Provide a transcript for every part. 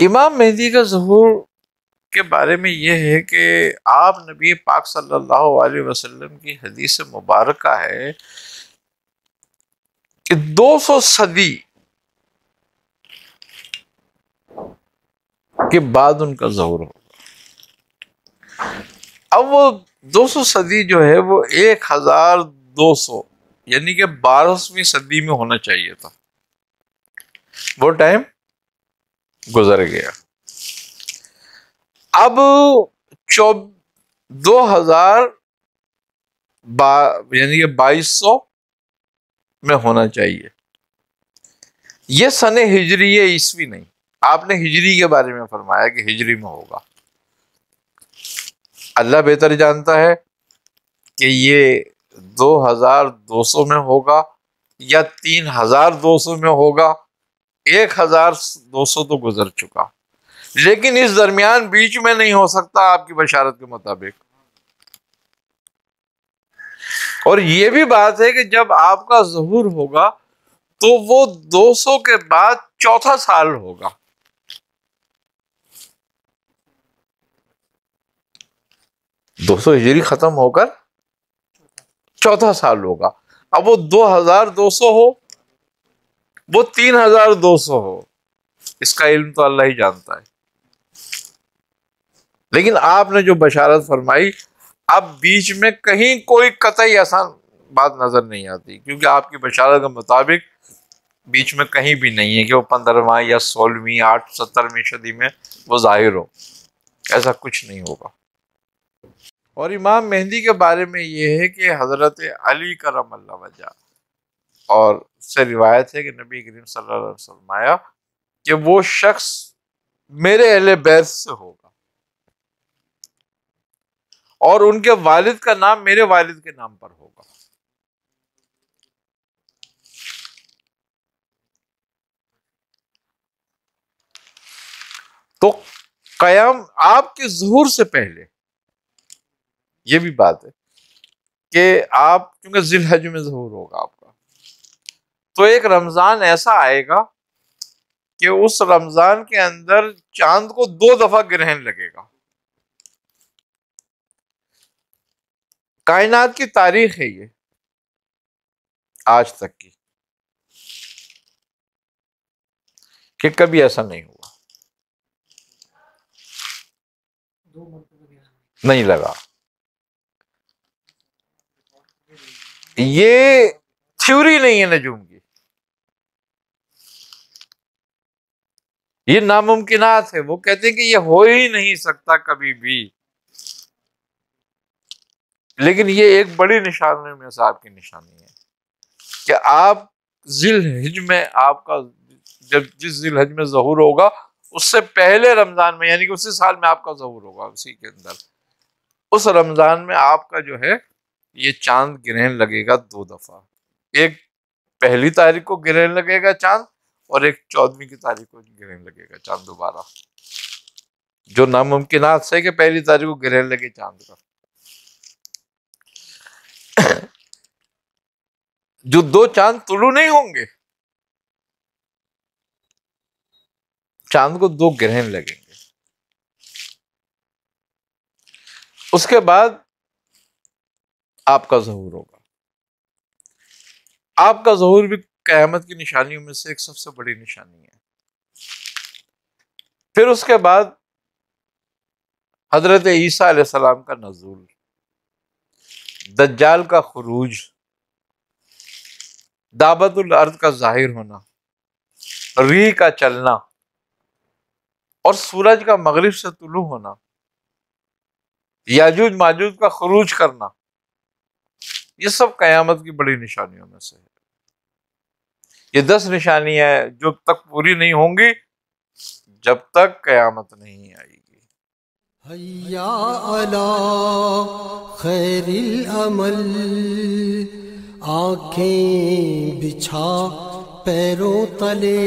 امام مہدی کا ظہور کے بارے میں یہ ہے کہ آپ نبی پاک صلی اللہ علیہ وسلم کی حدیث مبارکہ ہے کہ 200 صدی کے بعد ان کا ظہور ہوگا۔ اب وہ 200 صدی جو ہے وہ 1200 یعنی کہ 12ویں صدی میں ہونا چاہیے تھا، وہ ٹائم گزر گیا۔ اب 2000 یعنی کہ 2200 میں ہونا چاہیے۔ یہ سن ہجری ہے، عیسوی نہیں۔ آپ نے ہجری کے بارے میں فرمایا کہ ہجری میں ہوگا، اللہ بہتر جانتا ہے کہ یہ 2200 میں ہوگا یا 3200 میں ہوگا۔ 1200 تو گزر چکا، لیکن اس درمیان بیچ میں نہیں ہو سکتا آپ کی بشارت کے مطابق۔ اور یہ بھی بات ہے کہ جب آپ کا ظہور ہوگا تو وہ 200 کے بعد چوتھا سال ہوگا۔ 200 ہجری ختم ہو کر چوتھا سال ہوگا۔ اب وہ 2200 ہو، وہ 3200 ہو، اس کا علم تو اللہ ہی جانتا ہے۔ لیکن آپ نے جو بشارت فرمائی، اب بیچ میں کہیں کوئی قطعی آسان بات نظر نہیں آتی، کیونکہ آپ کی بشارت کے مطابق بیچ میں کہیں بھی نہیں ہے کہ وہ 15واں یا 16ویں 17ویں صدی میں وہ ظاہر ہو، ایسا کچھ نہیں ہوگا۔ اور امام مہدی کے بارے میں یہ ہے کہ حضرت علی کرم اللہ وجہ اور سے روایت ہے کہ نبی کریم صلی اللہ علیہ وسلم فرمایا کہ وہ شخص میرے اہل بیت سے ہوگا اور ان کے والد کا نام میرے والد کے نام پر ہوگا۔ تو قیام آپ کے ظہور سے پہلے یہ بھی بات ہے کہ آپ کیونکہ ذی الحج میں ظہور ہوگا آپ کا، تو ایک رمضان ایسا آئے گا کہ اس رمضان کے اندر چاند کو 2 دفعہ گرہن لگے گا۔ کائنات کی تاریخ ہے یہ آج تک کی کہ کبھی ایسا نہیں ہوا، نہیں لگا۔ یہ تھیوری نہیں ہے نجوم کی، یہ ناممکنات ہے۔ وہ کہتے ہیں کہ یہ ہو ہی نہیں سکتا کبھی بھی، لیکن یہ ایک بڑی نشانی میں سے آپ کی نشانی ہے کہ آپ ذی الحج میں آپ کا جب جس ذی الحج میں ظہور ہوگا اس سے پہلے رمضان میں، یعنی کہ اسی سال میں آپ کا ظہور ہوگا، اسی کے اندر اس رمضان میں آپ کا جو ہے یہ چاند گرہن لگے گا 2 دفعہ۔ ایک 1 تاریخ کو گرہن لگے گا چاند، اور ایک 14ویں کی تاریخ کو گرہن لگے گا چاند دوبارہ، جو ناممکنات سے کہ 1 تاریخ کو گرہن لگے چاند کا۔ جو 2 چاند طلوع نہیں ہوں گے، چاند کو 2 گرہن لگیں گے۔ اس کے بعد آپ کا ظہور ہوگا۔ آپ کا ظہور بھی قیامت کی نشانیوں میں سے ایک سب سے بڑی نشانی ہے۔ پھر اس کے بعد حضرت عیسیٰ علیہ السلام کا نزول، دجال کا خروج، دابت الارض کا ظاہر ہونا، ریح کا چلنا، اور سورج کا مغرب سے طلوع ہونا، یاجوج ماجوج کا خروج کرنا، یہ سب قیامت کی بڑی نشانیوں میں سے ہے۔ یہ 10 نشانیاں ہیں جو تک پوری نہیں ہوں گی جب تک قیامت نہیں آئے گی۔ حیا علی خیر العمل، آنکھیں بچھا پیروں تلے،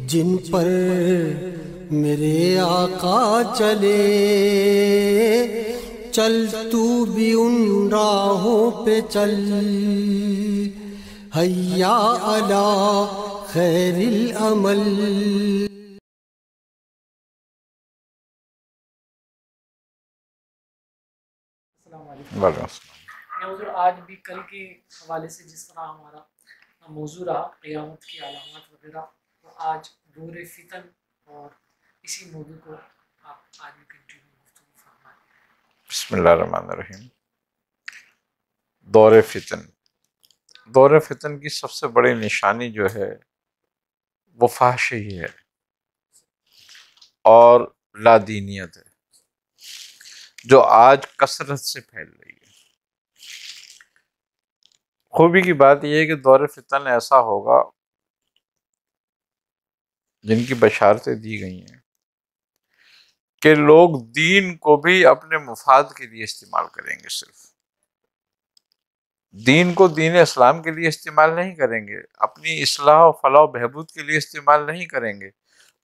جن پر میرے آقا چلے، چل تو بھی ان راہوں پہ چل۔ حیا علی خیر العمل. السلام علیکم. وعلیکم السلام. میں حضور آج بھی کل کے حوالے سے جس طرح ہمارا موضوع رہا قیامت کی علامات وغیرہ، تو آج دور فتن اور اسی موضوع کو آپ آج بھی کنٹینیو گفتگو فرمائیں. بسم اللہ الرحمن الرحیم. دور فتن. دور فتن کی سب سے بڑی نشانی جو ہے وہ فحشی ہے اور لادینیت ہے، جو آج کثرت سے پھیل رہی ہے. خوبی کی بات یہ ہے کہ دور فتن ایسا ہوگا جن کی بشارتیں دی گئی ہیں کہ لوگ دین کو بھی اپنے مفاد کے لیے استعمال کریں گے. صرف دین کو دین اسلام کے لیے استعمال نہیں کریں گے، اپنی اصلاح و فلاح و بہبود کے لیے استعمال نہیں کریں گے،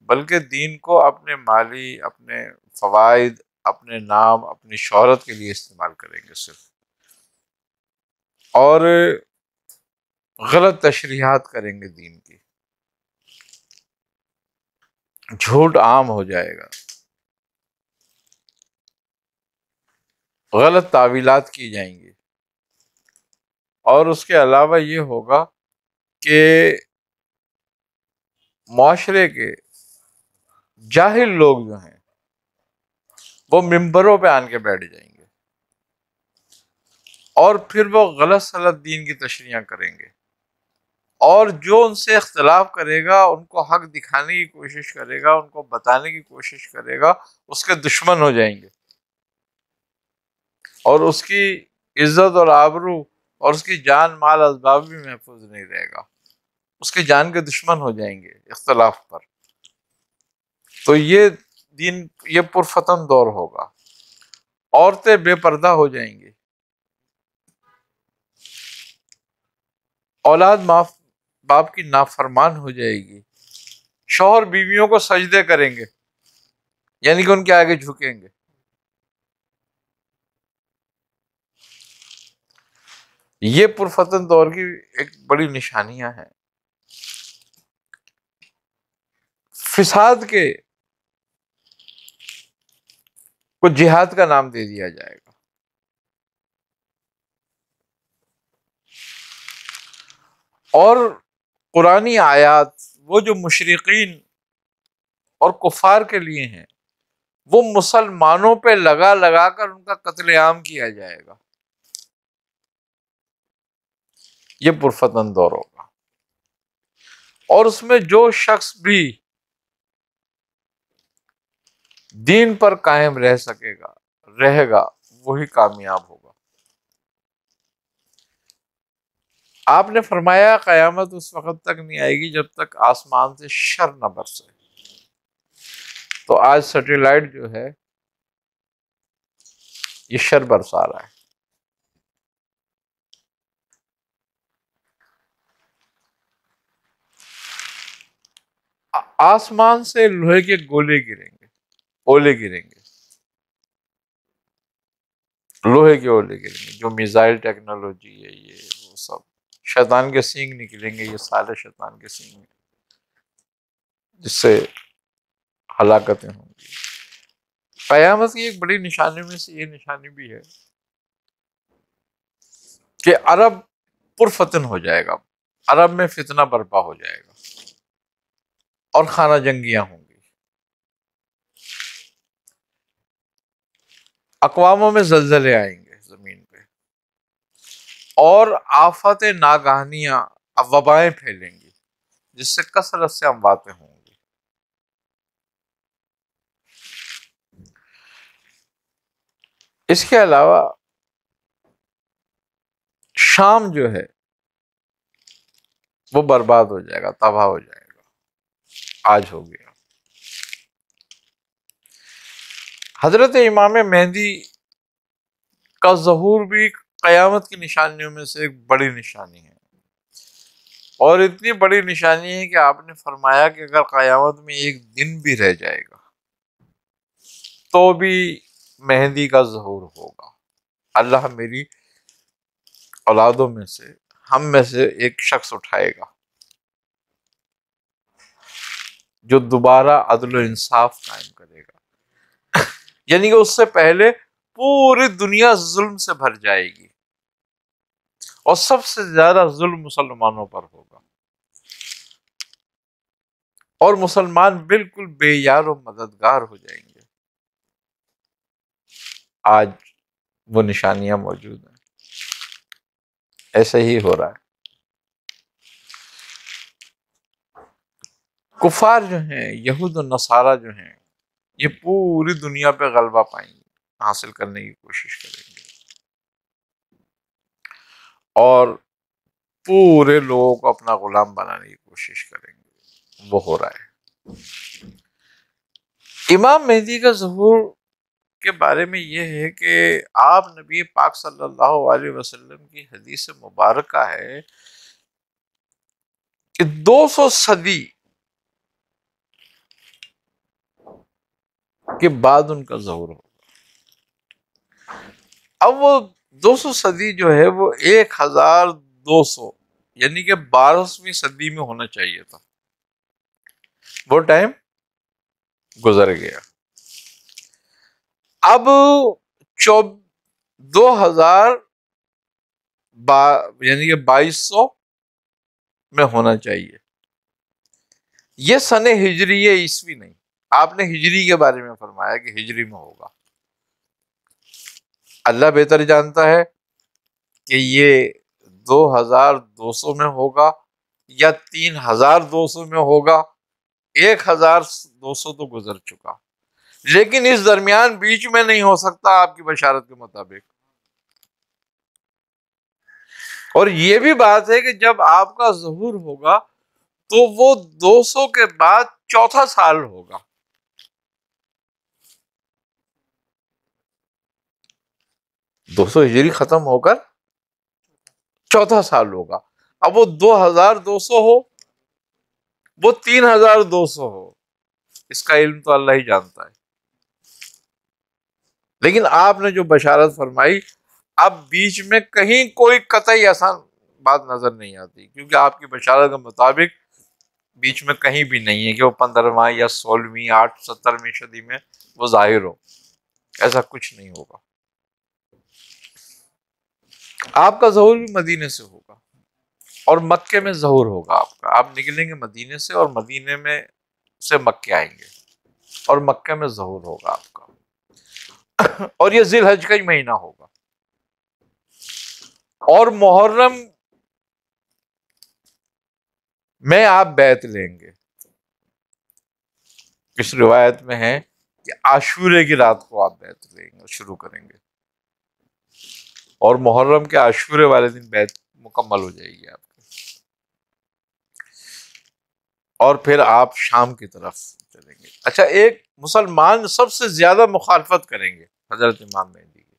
بلکہ دین کو اپنے مالی، اپنے فوائد، اپنے نام، اپنی شہرت کے لیے استعمال کریں گے صرف. اور غلط تشریحات کریں گے دین کی. جھوٹ عام ہو جائے گا، غلط تعویلات کی جائیں گی. اور اس کے علاوہ یہ ہوگا کہ معاشرے کے جاہل لوگ جو ہیں وہ ممبروں پہ آن کے بیٹھ جائیں گے اور پھر وہ غلط سلط دین کی تشریحاں کریں گے، اور جو ان سے اختلاف کرے گا ان کو حق دکھانے کی کوشش کرے گا، ان کو بتانے کی کوشش کرے گا، اس کے دشمن ہو جائیں گے، اور اس کی عزت اور آبرو اور اس کی جان مال اسباب بھی محفوظ نہیں رہے گا، اس کی جان کے دشمن ہو جائیں گے اختلاف پر. تو یہ دین، یہ پرفتن دور ہوگا. عورتیں بے پردہ ہو جائیں گی، اولاد باپ کی نافرمان ہو جائے گی، شوہر بیویوں کو سجدے کریں گے، یعنی کہ ان کے آگے جھکیں گے. یہ پرفتن دور کی ایک بڑی نشانیاں ہیں. فساد کے کو جہاد کا نام دے دیا جائے گا، اور قرآنی آیات وہ جو مشرقین اور کفار کے لیے ہیں وہ مسلمانوں پہ لگا لگا کر ان کا قتل عام کیا جائے گا. یہ پرفتن دور ہوگا، اور اس میں جو شخص بھی دین پر قائم رہے گا وہی کامیاب ہوگا. آپ نے فرمایا قیامت اس وقت تک نہیں آئے گی جب تک آسمان سے شر نہ برسے. تو آج سیٹلائٹ جو ہے یہ شر برسا رہا ہے. آسمان سے لوہے کے گولے گریں گے، اولے گریں گے، لوہے کے اولے گریں گے. جو میزائل ٹیکنالوجی ہے یہ وہ سب شیطان کے سینگ نکلیں گے. یہ سارے شیطان کے سینگ ہیں جس سے ہلاکتیں ہوں گی. قیامت کی ایک بڑی نشانی میں سے یہ نشانی بھی ہے کہ عرب پرفتن ہو جائے گا، عرب میں فتنہ برپا ہو جائے گا اور خانہ جنگیاں ہوں گی. اقواموں میں زلزلے آئیں گے زمین پہ، اور آفت ناگہانیاں، وبائیں پھیلیں گی جس سے کثرت سے امواتیں ہوں گی. اس کے علاوہ شام جو ہے وہ برباد ہو جائے گا، تباہ ہو جائے گا. آج ہو گیا. حضرت امام مہدی کا ظہور بھی قیامت کی نشانیوں میں سے ایک بڑی نشانی ہے، اور اتنی بڑی نشانی ہے کہ آپ نے فرمایا کہ اگر قیامت میں ایک دن بھی رہ جائے گا تو بھی مہدی کا ظہور ہوگا. اللہ میری اولادوں میں سے، ہم میں سے ایک شخص اٹھائے گا جو دوبارہ عدل و انصاف قائم کرے گا، یعنی کہ اس سے پہلے پوری دنیا ظلم سے بھر جائے گی اور سب سے زیادہ ظلم مسلمانوں پر ہوگا، اور مسلمان بالکل بے یار و مددگار ہو جائیں گے۔ آج وہ نشانیاں موجود ہیں، ایسے ہی ہو رہا ہے۔ کفار جو ہیں، یہود و نصارہ جو ہیں، یہ پوری دنیا پہ غلبہ پائیں گے، حاصل کرنے کی کوشش کریں گے، اور پورے لوگوں کو اپنا غلام بنانے کی کوشش کریں گے۔ وہ ہو رہا ہے۔ امام مہدی کا ظہور کے بارے میں یہ ہے کہ آپ نبی پاک صلی اللہ علیہ وسلم کی حدیث مبارکہ ہے کہ 200 صدی کے بعد ان کا ظہور ہوگا۔ اب وہ 200 صدی جو ہے وہ 1200 یعنی کہ 12ویں صدی میں ہونا چاہیے تھا، وہ ٹائم گزر گیا۔ اب 2000 یعنی کہ 2200 میں ہونا چاہیے۔ یہ سن ہجری ہے، عیسوی نہیں۔ آپ نے ہجری کے بارے میں فرمایا کہ ہجری میں ہوگا، اللہ بہتر جانتا ہے کہ یہ 2200 میں ہوگا یا 3200 میں ہوگا۔ 1200 تو گزر چکا، لیکن اس درمیان بیچ میں نہیں ہو سکتا آپ کی بشارت کے مطابق۔ اور یہ بھی بات ہے کہ جب آپ کا ظہور ہوگا تو وہ 200 کے بعد چوتھا سال ہوگا۔ 200 ہجری ختم ہو کر چوتھا سال ہوگا۔ اب وہ 2200 ہو، وہ 3200 ہو، اس کا علم تو اللہ ہی جانتا ہے۔ لیکن آپ نے جو بشارت فرمائی، اب بیچ میں کہیں کوئی قطعی آسان بات نظر نہیں آتی، کیونکہ آپ کی بشارت کے مطابق بیچ میں کہیں بھی نہیں ہے کہ وہ 15واں یا 16ویں 17ویں صدی میں وہ ظاہر ہو۔ ایسا کچھ نہیں ہوگا۔ آپ کا ظہور بھی مدینے سے ہوگا اور مکے میں ظہور ہوگا آپ کا۔ آپ نکلیں گے مدینے سے اور مدینے میں سے مکے آئیں گے اور مکے میں ظہور ہوگا آپ کا، اور یہ ذی الحج کا ہی مہینہ ہوگا، اور محرم میں آپ بیعت لیں گے۔ اس روایت میں ہے کہ عاشورے کی رات کو آپ بیعت لیں گے، شروع کریں گے، اور محرم کے عاشورے والے دن بیعت مکمل ہو جائے گی آپ کی، اور پھر آپ شام کی طرف چلیں گے۔ اچھا، ایک مسلمان سب سے زیادہ مخالفت کریں گے حضرت امام مہدی کی،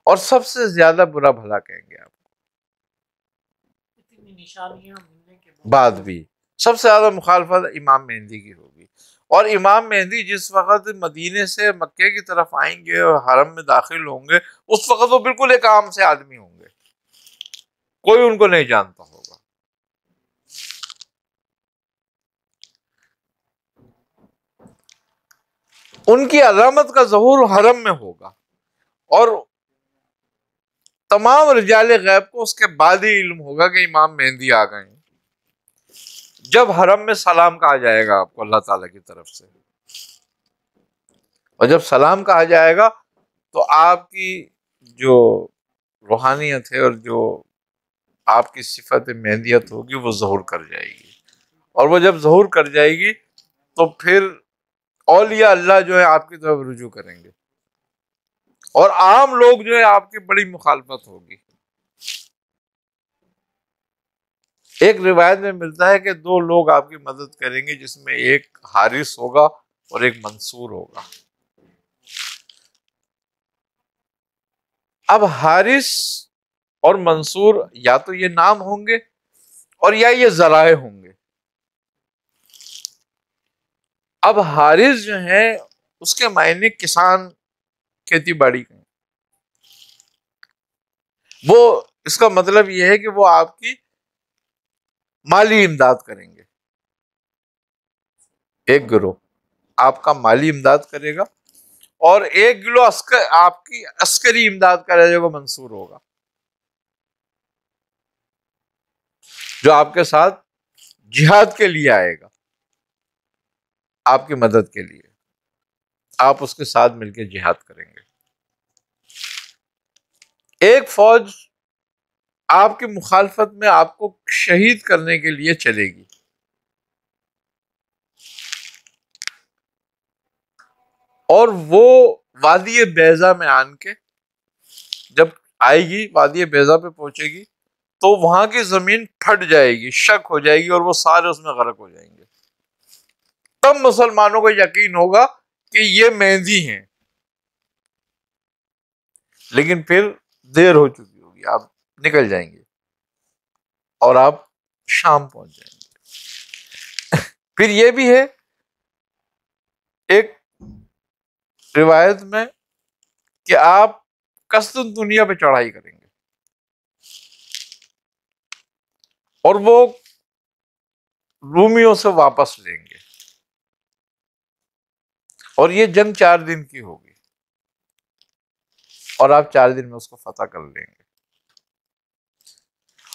اور سب سے زیادہ برا بھلا کہیں گے آپ کو، اتنی نشانیاں ملنے کے بعد بھی سب سے زیادہ مخالفت امام مہدی کی ہوگی۔ اور امام مہدی جس وقت مدینے سے مکے کی طرف آئیں گے اور حرم میں داخل ہوں گے، اس وقت وہ بالکل ایک عام سے آدمی ہوں گے، کوئی ان کو نہیں جانتا ہوگا۔ ان کی علامت کا ظہور حرم میں ہوگا، اور تمام رجال غیب کو اس کے بعد ہی علم ہوگا کہ امام مہدی آ گئے ہیں، جب حرم میں سلام کہا جائے گا آپ کو اللہ تعالیٰ کی طرف سے۔ اور جب سلام کہا جائے گا تو آپ کی جو روحانیت ہے اور جو آپ کی صفت مہدیت ہوگی وہ ظہور کر جائے گی، اور وہ جب ظہور کر جائے گی تو پھر اولیاء اللہ جو ہے آپ کی طرف رجوع کریں گے، اور عام لوگ جو ہے آپ کی بڑی مخالفت ہوگی۔ ایک روایت میں ملتا ہے کہ 2 لوگ آپ کی مدد کریں گے، جس میں ایک حارث ہوگا اور ایک منصور ہوگا۔ اب حارث اور منصور یا تو یہ نام ہوں گے اور یا یہ ذرائع ہوں گے۔ اب حارث جو ہے اس کے معنی کسان، کھیتی باڑی کا، وہ اس کا مطلب یہ ہے کہ وہ آپ کی مالی امداد کریں گے، ایک گروہ آپ کا مالی امداد کرے گا اور ایک گروہ آپ کی عسکری امداد کرے گا، منصور ہوگا، جو آپ کے ساتھ جہاد کے لیے آئے گا، آپ کی مدد کے لیے، آپ اس کے ساتھ مل کے جہاد کریں گے۔ ایک فوج آپ کی مخالفت میں آپ کو شہید کرنے کے لیے چلے گی، اور وہ وادی بیضا میں آن کے جب آئے گی، وادی بیضا پہ پہنچے گی تو وہاں کی زمین پھٹ جائے گی، شک ہو جائے گی اور وہ سارے اس میں غرق ہو جائیں گے۔ تب مسلمانوں کو یقین ہوگا کہ یہ مہدی ہیں، لیکن پھر دیر ہو چکی ہوگی، آپ نکل جائیں گے اور آپ شام پہنچ جائیں گے۔ پھر یہ بھی ہے ایک روایت میں کہ آپ قسطن دنیا پہ چڑھائی کریں گے اور وہ رومیوں سے واپس لیں گے، اور یہ جنگ 4 دن کی ہوگی اور آپ 4 دن میں اس کو فتح کر لیں گے۔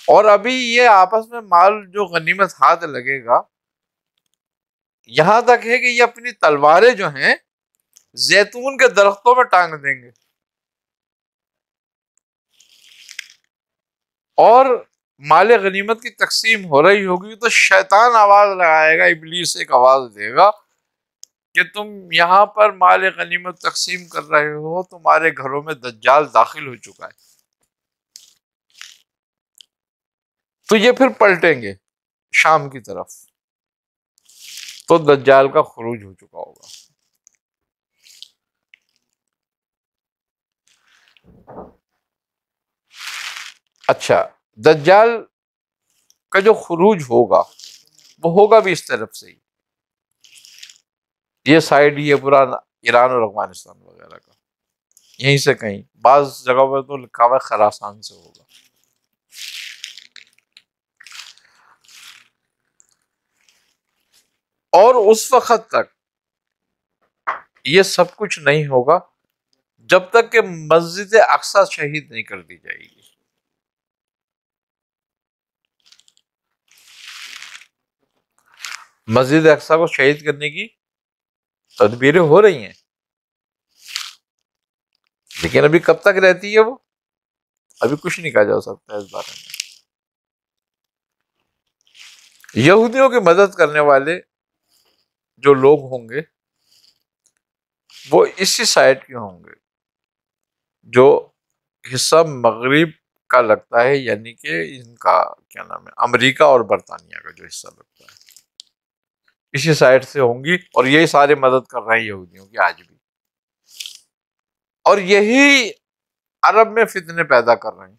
اور ابھی یہ آپس میں مال جو غنیمت ہاتھ لگے گا، یہاں تک ہے کہ یہ اپنی تلواریں جو ہیں زیتون کے درختوں میں ٹانگ دیں گے، اور مال غنیمت کی تقسیم ہو رہی ہوگی تو شیطان آواز لگائے گا، ابلیس ایک آواز دے گا کہ تم یہاں پر مال غنیمت تقسیم کر رہے ہو، تمہارے گھروں میں دجال داخل ہو چکا ہے۔ تو یہ پھر پلٹیں گے شام کی طرف، تو دجال کا خروج ہو چکا ہوگا۔ اچھا، دجال کا جو خروج ہوگا وہ ہوگا بھی اس طرف سے ہی، یہ سائڈ یہ پورا ایران اور افغانستان وغیرہ کا، یہیں سے کہیں، بعض جگہ پر تو لکھا ہوا ہے خراسان سے ہوگا۔ اور اس وقت تک یہ سب کچھ نہیں ہوگا جب تک کہ مسجد اقصی شہید نہیں کر دی جائے گی۔ مسجد اقصی کو شہید کرنے کی تدبیریں ہو رہی ہیں، لیکن ابھی کب تک رہتی ہے وہ ابھی کچھ نہیں کہا جا سکتا اس بارے میں۔ یہودیوں کی مدد کرنے والے جو لوگ ہوں گے وہ اسی سائڈ کے ہوں گے جو حصہ مغرب کا لگتا ہے، یعنی کہ ان کا کیا نام ہے، امریکہ اور برطانیہ کا جو حصہ لگتا ہے، اسی سائڈ سے ہوں گی، اور یہی سارے مدد کر رہے ہیں یہودیوں کی آج بھی، اور یہی عرب میں فتنے پیدا کر رہے ہیں،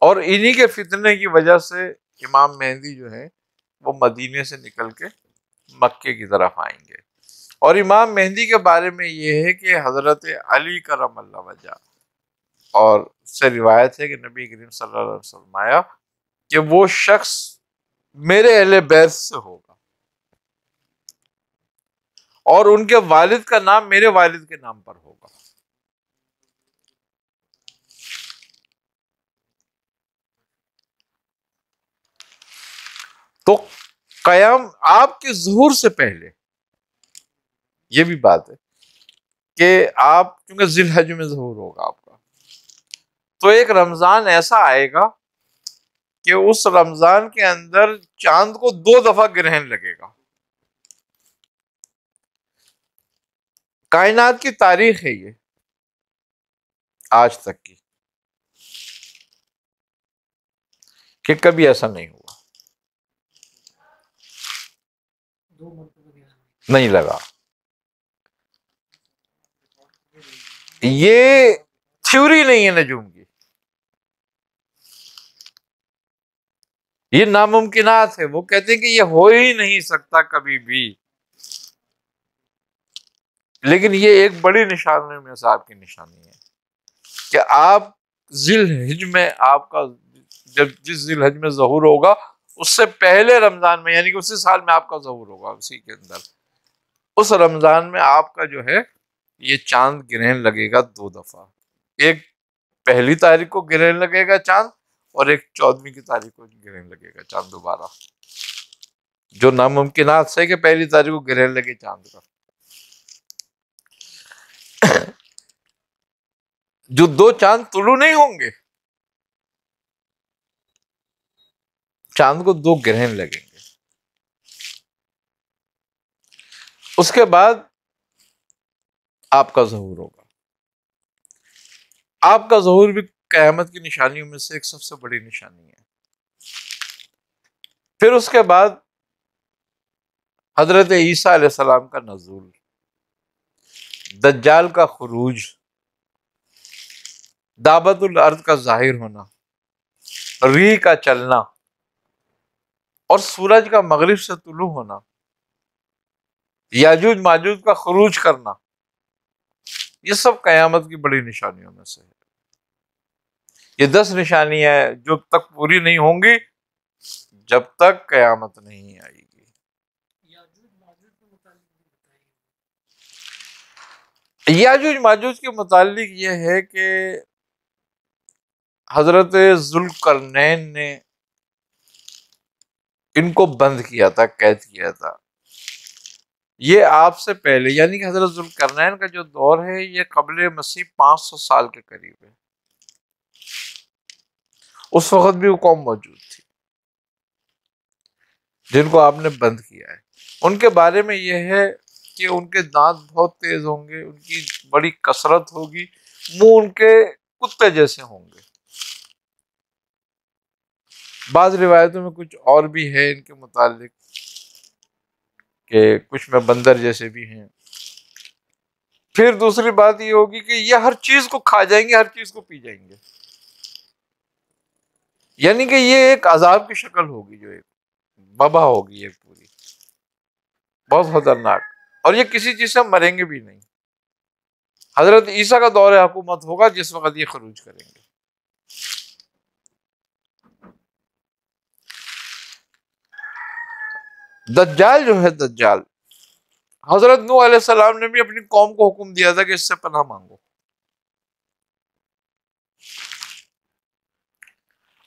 اور انہی کے فتنے کی وجہ سے امام مہدی جو ہے وہ مدینے سے نکل کے مکے کی طرف آئیں گے۔ اور امام مہدی کے بارے میں یہ ہے کہ حضرت علی کرم اللہ وجہ اور سے روایت ہے کہ نبی کریم صلی اللہ علیہ وسلم فرمایا کہ وہ شخص میرے اہل بیت سے ہوگا، اور ان کے والد کا نام میرے والد کے نام پر ہوگا۔ تو قیام آپ کے ظہور سے پہلے یہ بھی بات ہے کہ آپ کیونکہ ذی الحج میں ظہور ہوگا آپ کا، تو ایک رمضان ایسا آئے گا کہ اس رمضان کے اندر چاند کو 2 دفعہ گرہن لگے گا۔ کائنات کی تاریخ ہے یہ آج تک کی کہ کبھی ایسا نہیں ہوا، نہیں لگا۔ یہ تھیوری نہیں ہے نجوم کی، یہ ناممکنات ہے۔ وہ کہتے ہیں کہ یہ ہو ہی نہیں سکتا کبھی بھی، لیکن یہ ایک بڑی نشانی میں سے آپ کی نشانی ہے کہ آپ ذی الحج میں آپ کا جب جس ذی الحج میں ظہور ہوگا اس سے پہلے رمضان میں، یعنی کہ اسی سال میں آپ کا ظہور ہوگا، اسی کے اندر اس رمضان میں آپ کا جو ہے یہ چاند گرہن لگے گا 2 دفعہ، ایک 1 کو گرہن لگے گا چاند، اور ایک 14 کی تاریخ کو گرہن لگے گا چاند دوبارہ، جو ناممکنات سے کہ 1 کو گرہن لگے چاند کا۔ جو 2 چاند طلوع نہیں ہوں گے، چاند کو 2 گرہن لگیں گے۔ اس کے بعد آپ کا ظہور ہوگا۔ آپ کا ظہور بھی قیامت کی نشانیوں میں سے ایک سب سے بڑی نشانی ہے۔ پھر اس کے بعد حضرت عیسیٰ علیہ السلام کا نزول، دجال کا خروج، دابت الارض کا ظاہر ہونا، ریح کا چلنا، اور سورج کا مغرب سے طلوع ہونا، یاجوج ماجوج کا خروج کرنا، یہ سب قیامت کی بڑی نشانیوں میں سے ہے۔ یہ 10 نشانیاں ہیں جو تک پوری نہیں ہوں گی جب تک قیامت نہیں آئے گی۔ یاجوج ماجوج کے متعلق بھی بتائیے۔ یاجوج ماجوج کے متعلق یہ ہے کہ حضرت ذوالقرنین نے ان کو بند کیا تھا، قید کیا تھا۔ یہ آپ سے پہلے، یعنی کہ حضرت ذوالقرنین کا جو دور ہے یہ قبل مسیح 500 سال کے قریب ہے۔ اس وقت بھی وہ قوم موجود تھی جن کو آپ نے بند کیا ہے۔ ان کے بارے میں یہ ہے کہ ان کے دانت بہت تیز ہوں گے، ان کی بڑی کثرت ہوگی، منہ ان کے کتے جیسے ہوں گے۔ بعض روایتوں میں کچھ اور بھی ہے ان کے متعلق کہ کچھ میں بندر جیسے بھی ہیں۔ پھر دوسری بات یہ ہوگی کہ یہ ہر چیز کو کھا جائیں گے، ہر چیز کو پی جائیں گے، یعنی کہ یہ ایک عذاب کی شکل ہوگی، جو ایک وبا ہوگی ایک پوری، بہت خطرناک، اور یہ کسی چیز سے مریں گے بھی نہیں۔ حضرت عیسیٰ کا دور حکومت ہوگا جس وقت یہ خروج کریں گے۔ دجال جو ہے، دجال، حضرت نوح علیہ السلام نے بھی اپنی قوم کو حکم دیا تھا کہ اس سے پناہ مانگو۔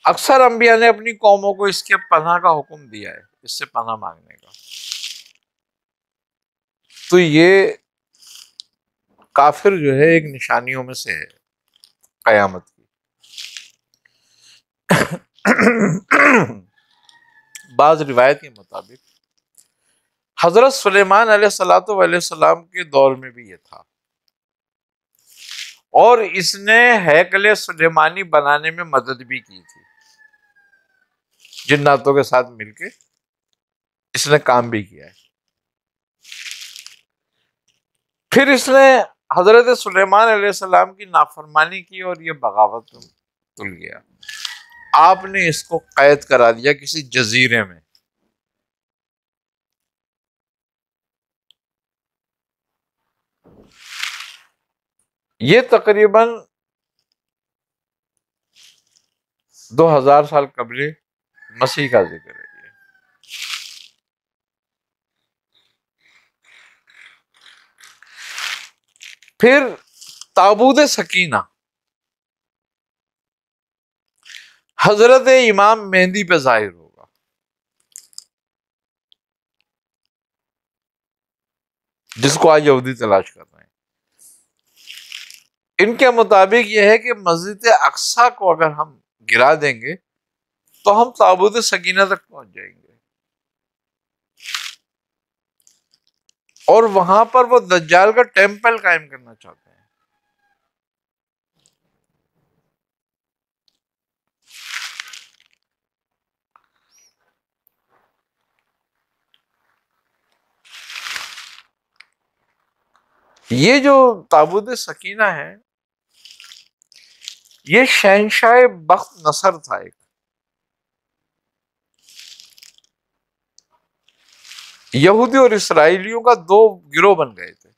اکثر انبیاء نے اپنی قوموں کو اس کے پناہ کا حکم دیا ہے، اس سے پناہ مانگنے کا۔ تو یہ کافر جو ہے ایک نشانیوں میں سے ہے قیامت کی۔ بعض روایت کے مطابق حضرت سلیمان علیہ السلام کے دور میں بھی یہ تھا، اور اس نے ہیکل سلیمانی بنانے میں مدد بھی کی تھی، جناتوں کے ساتھ مل کے اس نے کام بھی کیا ہے۔ پھر اس نے حضرت سلیمان علیہ السلام کی نافرمانی کی اور یہ بغاوت میں تل گیا۔ آپ نے اس کو قید کرا دیا کسی جزیرے میں۔ یہ تقریباً 2000 سال قبل مسیح کا ذکر ہے۔ یہ پھر تابوت سکینہ حضرت امام مہدی پہ ظاہر ہوگا۔ جس کو آج یہودی تلاش کر رہے ہیں۔ ان کے مطابق یہ ہے کہ مسجد اقصی کو اگر ہم گرا دیں گے تو ہم تابوت سکینہ تک پہنچ جائیں گے، اور وہاں پر وہ دجال کا ٹیمپل قائم کرنا چاہتے ہیں۔ یہ جو تابوت سکینہ ہے یہ شہنشاہ بخت نصر تھا ایک، یہودی اور اسرائیلیوں کا 2 گروہ بن گئے تھے،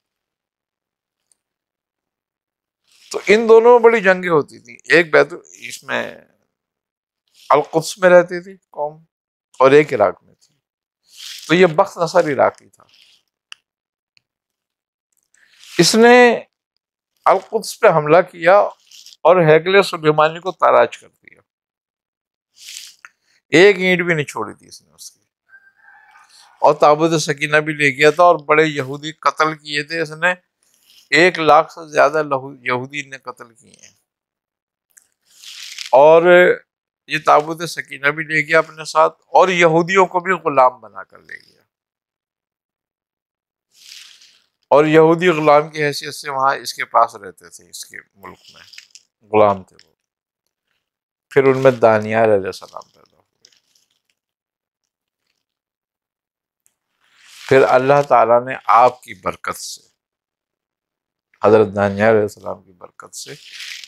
تو ان دونوں میں بڑی جنگیں ہوتی تھی۔ ایک اس میں القدس میں رہتی تھی قوم، اور ایک عراق میں تھی. تو یہ بخت نصر عراقی تھا. اس نے القدس پہ حملہ کیا اور ہیکل سلیمانی کو تاراج کر دیا. ایک اینٹ بھی نہیں چھوڑی تھی اس نے اس کی. اور تابوت سکینہ بھی لے گیا تھا اور بڑے یہودی قتل کیے تھے اس نے. 1,00,000 سے زیادہ یہودی نے قتل کیے ہیں. اور یہ تابوت سکینہ بھی لے گیا اپنے ساتھ اور یہودیوں کو بھی غلام بنا کر لے گیا. اور یہودی غلام کی حیثیت سے وہاں اس کے پاس رہتے تھے، اس کے ملک میں غلام تھے وہ. پھر ان میں دانیال علیہ السلام پیدا ہوئے. پھر اللہ تعالیٰ نے آپ کی برکت سے، حضرت دانیال علیہ السلام کی برکت سے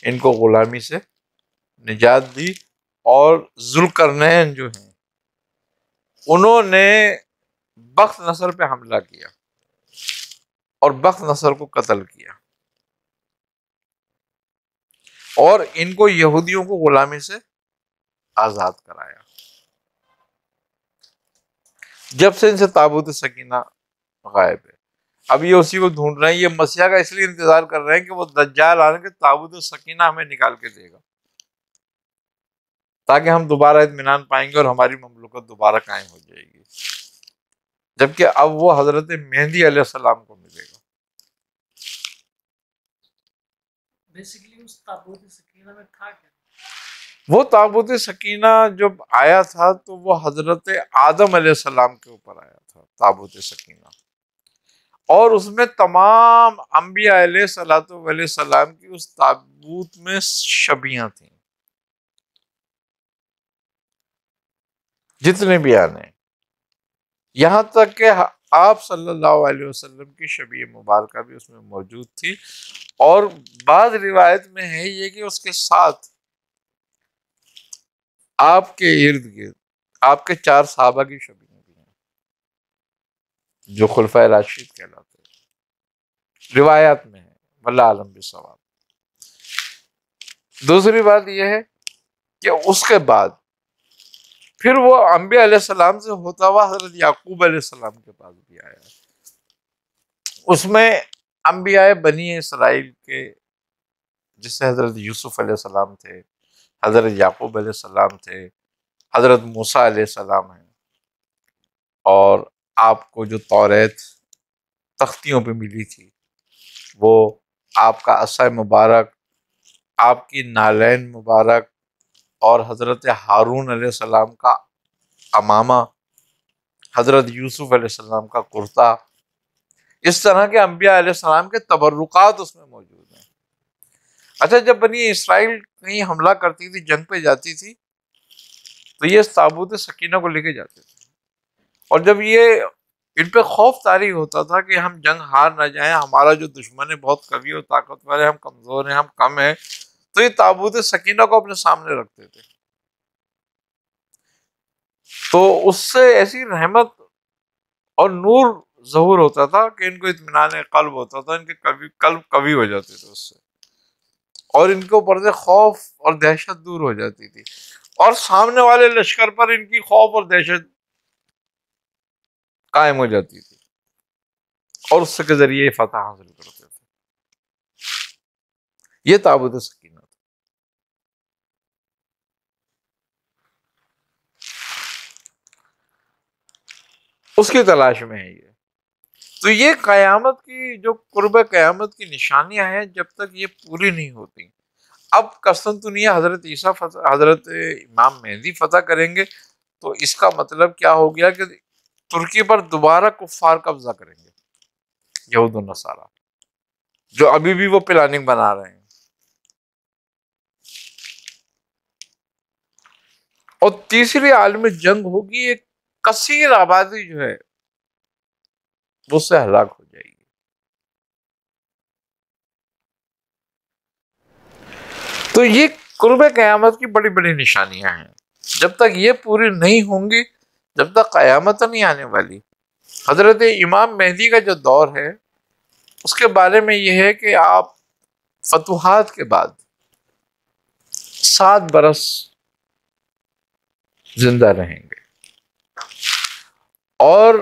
ان کو غلامی سے نجات دی. اور ذوالقرنین جو ہیں انہوں نے بخت نصر پہ حملہ کیا اور بخت نصر کو قتل کیا اور ان کو یہودیوں کو غلامی سے آزاد کرایا. جب سے ان سے تابوت سکینہ غائب ہے. اب یہ اسی کو ڈھونڈ رہے ہیں. یہ مسیح کا اس لیے انتظار کر رہے ہیں کہ وہ دجال آنے کے تابوت سکینہ ہمیں نکال کے دے گا تاکہ ہم دوبارہ اطمینان پائیں گے اور ہماری مملکت دوبارہ قائم ہو جائے گی. جبکہ اب وہ حضرت مہدی علیہ السلام کو ملے گا. بیسیکلی اس تابوت سکینہ میں تھا کیا؟ وہ تابوت سکینہ جب آیا تھا تو وہ حضرت آدم علیہ السلام کے اوپر آیا تھا تابوت سکینہ. اور اس میں تمام انبیاء علیہ السلام کی اس تابوت میں شبیہاں تھیں، جتنے بھی آنے. یہاں تک کہ آپ صلی اللہ علیہ وسلم کی شبیہ مبارکہ بھی اس میں موجود تھی. اور بعض روایت میں ہے یہ کہ اس کے ساتھ آپ کے ارد گرد آپ کے 4 صحابہ کی شبیہ بھی ہیں جو خلفائے راشد کہلاتے ہیں. روایات میں ہے، واللہ عالم بالصواب. دوسری بات یہ ہے کہ اس کے بعد پھر وہ انبیاء علیہ السلام سے ہوتا ہوا حضرت یعقوب علیہ السلام کے پاس بھی آیا. اس میں انبیاء بنی اسرائیل کے جس سے حضرت یوسف علیہ السلام تھے، حضرت یعقوب علیہ السلام تھے، حضرت موسیٰ علیہ السلام ہیں. اور آپ کو جو توریت تختیوں پہ ملی تھی وہ آپ کا عصا مبارک، آپ کی نالین مبارک اور حضرت ہارون علیہ السلام کا امامہ، حضرت یوسف علیہ السلام کا کرتا، اس طرح کے انبیاء علیہ السلام کے تبرکات اس میں موجود ہیں. اچھا، جب بنی اسرائیل کہیں حملہ کرتی تھی، جنگ پہ جاتی تھی، تو یہ تابوت سکینہ کو لے کے جاتے تھے. اور جب یہ ان پہ خوف طاری ہوتا تھا کہ ہم جنگ ہار نہ جائیں، ہمارا جو دشمن ہے بہت قوی اور طاقتور ہے، ہم کمزور ہیں، ہم کم ہیں، تو یہ تابوت سکینہ کو اپنے سامنے رکھتے تھے. تو اس سے ایسی رحمت اور نور ظہور ہوتا تھا کہ ان کو اطمینان قلب ہوتا تھا، ان کے قلب قوی ہو جاتے تھے اس سے، اور ان کے اوپر سے خوف اور دہشت دور ہو جاتی تھی. اور سامنے والے لشکر پر ان کی خوف اور دہشت قائم ہو جاتی تھی اور اس کے ذریعے فتح حاصل کرتے تھے. یہ تابوت سکینہ تھا. اس کی تلاش میں ہے یہ. تو یہ قیامت کی جو قرب قیامت کی نشانیاں ہیں، جب تک یہ پوری نہیں ہوتی. اب قسطنطنیہ حضرت عیسیٰ حضرت امام مہدی فتح کریں گے تو اس کا مطلب کیا ہو گیا کہ ترکی پر دوبارہ کفار قبضہ کریں گے، یہود و نصارہ، جو ابھی بھی وہ پلاننگ بنا رہے ہیں. اور تیسری عالمی جنگ ہوگی، ایک کثیر آبادی جو ہے وہ اس سے ہلاک ہو جائے گی. تو یہ قرب قیامت کی بڑی بڑی نشانیاں ہیں. جب تک یہ پوری نہیں ہوں گی، جب تک قیامت نہیں آنے والی. حضرت امام مہدی کا جو دور ہے اس کے بارے میں یہ ہے کہ آپ فتوحات کے بعد 7 برس زندہ رہیں گے. اور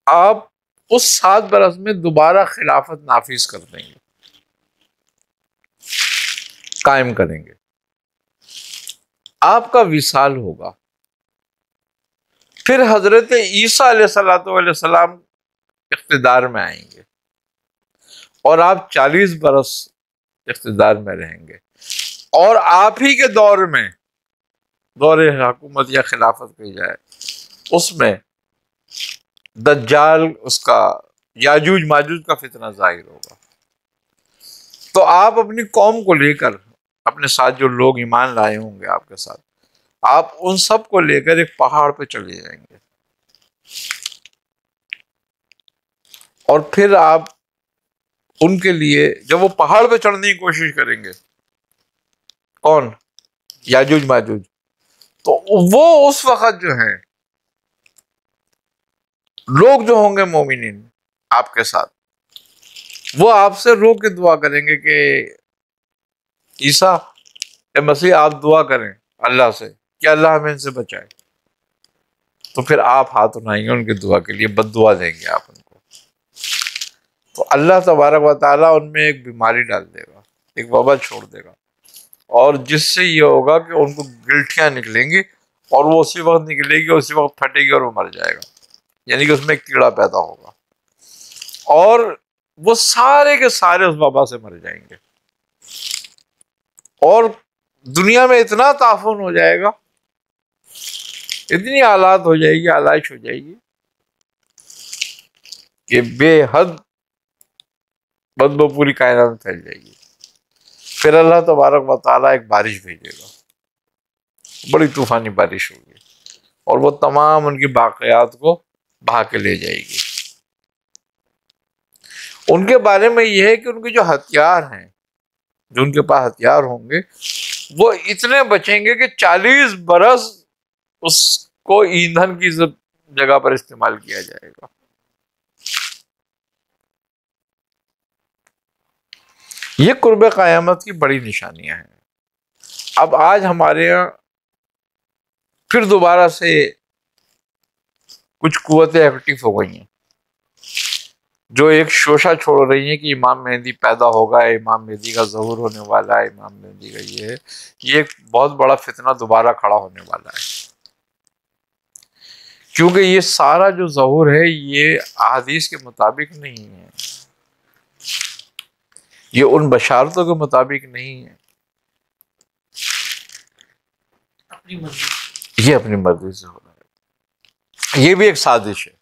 آپ اس 7 برس میں دوبارہ خلافت نافذ کر دیں گے، قائم کریں گے، آپ کا وصال ہوگا، پھر حضرت عیسیٰ علیہ السلام اقتدار میں آئیں گے اور آپ 40 برس اقتدار میں رہیں گے، اور آپ ہی کے دور میں، دور حکومت یا خلافت کہی جائے، اس میں دجال، اس کا یاجوج ماجوج کا فتنہ ظاہر ہوگا۔ تو آپ اپنی قوم کو لے کر، اپنے ساتھ جو لوگ ایمان لائے ہوں گے آپ کے ساتھ، آپ ان سب کو لے کر ایک پہاڑ پہ چلے جائیں گے، اور پھر آپ ان کے لیے جب وہ پہاڑ پہ چڑھنے کی کوشش کریں گے، کون؟ یاجوج ماجوج، تو وہ اس وقت جو ہیں لوگ جو ہوں گے مومنین آپ کے ساتھ، وہ آپ سے رو کے دعا کریں گے کہ عیسیٰ اے مسیح آپ دعا کریں اللہ سے کہ اللہ ہمیں ان سے بچائے، تو پھر آپ ہاتھ اٹھائیں گے ان کی دعا کے لیے، بد دعا دیں گے آپ ان کو، تو اللہ تبارک و تعالیٰ ان میں ایک بیماری ڈال دے گا، ایک وبا چھوڑ دے گا، اور جس سے یہ ہوگا کہ ان کو گلٹیاں نکلیں گی، اور وہ اسی وقت نکلے گی، اسی وقت پھٹے گی اور وہ مر جائے گا، یعنی کہ اس میں ایک کیڑا پیدا ہوگا، اور وہ سارے کے سارے اس وبا سے مر جائیں گے، اور دنیا میں اتنا تعفن ہو جائے گا، اتنی حالات ہو جائے گی، آلائش ہو جائے گی کہ بے حد بدبو پوری کائنات میں پھیل جائے گی۔ پھر اللہ تبارک و تعالیٰ ایک بارش بھیجے گا، بڑی طوفانی بارش ہوگی، اور وہ تمام ان کی باقیات کو بہا کے لے جائے گی۔ ان کے بارے میں یہ ہے کہ ان کے جو ہتھیار ہیں، جو ان کے پاس ہتھیار ہوں گے، وہ اتنے بچیں گے کہ 40 برس اس کو ایندھن کی جگہ پر استعمال کیا جائے گا۔ یہ قرب قیامت کی بڑی نشانیاں ہیں۔ اب آج ہمارے یہاں پھر دوبارہ سے کچھ قوتیں ایکٹیو ہو گئی ہیں، جو ایک شوشہ چھوڑ رہی ہیں کہ امام مہدی پیدا ہوگا، امام مہدی کا ظہور ہونے والا ہے، امام مہدی کا یہ ہے، یہ ایک بہت بڑا فتنہ دوبارہ کھڑا ہونے والا ہے، کیونکہ یہ سارا جو ظہور ہے یہ احادیث کے مطابق نہیں ہے، یہ ان بشارتوں کے مطابق نہیں ہے، اپنی مرضی، یہ اپنی مرضی سے ہو رہا ہے، یہ بھی ایک سازش ہے۔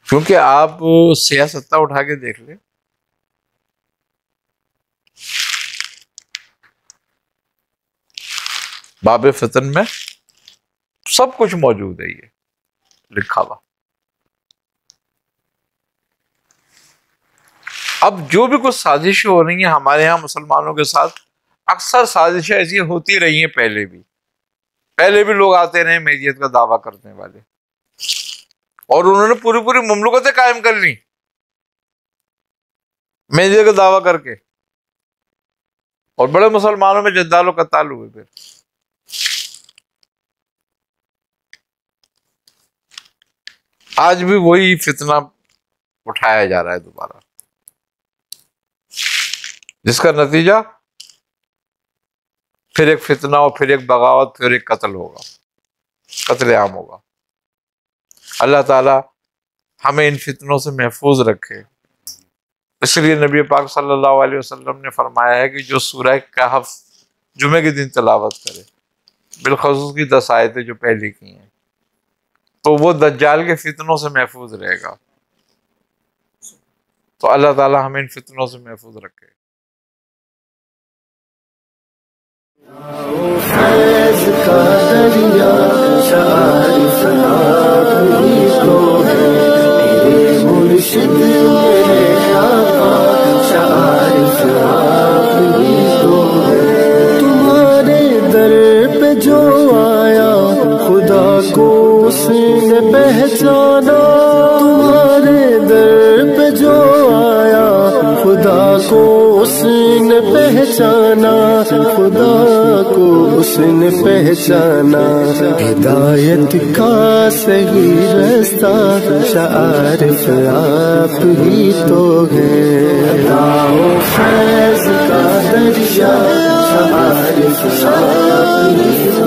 کیونکہ آپ سیاستہ اٹھا کے دیکھ لیں، باب فتن میں سب کچھ موجود ہے، یہ لکھا ہوا۔ اب جو بھی کچھ سازشیں ہو رہی ہیں ہمارے ہاں مسلمانوں کے ساتھ، اکثر سازشیں ایسی ہوتی رہی ہیں، پہلے بھی لوگ آتے رہے مہدیت کا دعویٰ کرنے والے، اور انہوں نے پوری مملکتیں قائم کر لی مہدیت کا دعویٰ کر کے، اور بڑے مسلمانوں میں جدال و قتال ہوئے۔ پھر آج بھی وہی فتنہ اٹھایا جا رہا ہے دوبارہ، جس کا نتیجہ پھر ایک فتنہ اور پھر ایک بغاوت، پھر ایک قتل ہوگا، قتل عام ہوگا۔ اللہ تعالی ہمیں ان فتنوں سے محفوظ رکھے۔ اس لیے نبی پاک صلی اللہ علیہ وسلم نے فرمایا ہے کہ جو سورہ کہف جمعے کے دن تلاوت کرے، بالخصوص کی 10 آیتیں جو پہلے کی ہیں، تو وہ دجال کے فتنوں سے محفوظ رہے گا۔ تو اللہ تعالی ہمیں ان فتنوں سے محفوظ رکھے۔ فیض کا دریا شارف آپ ہی کو ہے، میرے مرشد میرے آقا شارف آپ ہی کو ہے۔ تمہارے در پہ جو آیا خدا کو اس نے پہچانا، تمہارے در پہ جو آیا خدا کو اس نے پہچانا، خدا کو اس نے پہچانا ہدایت کا صحیح رستہ، شعارف آپ ہی تو ہیں، عطا و فیض کا دریا، شعارف آپ ہی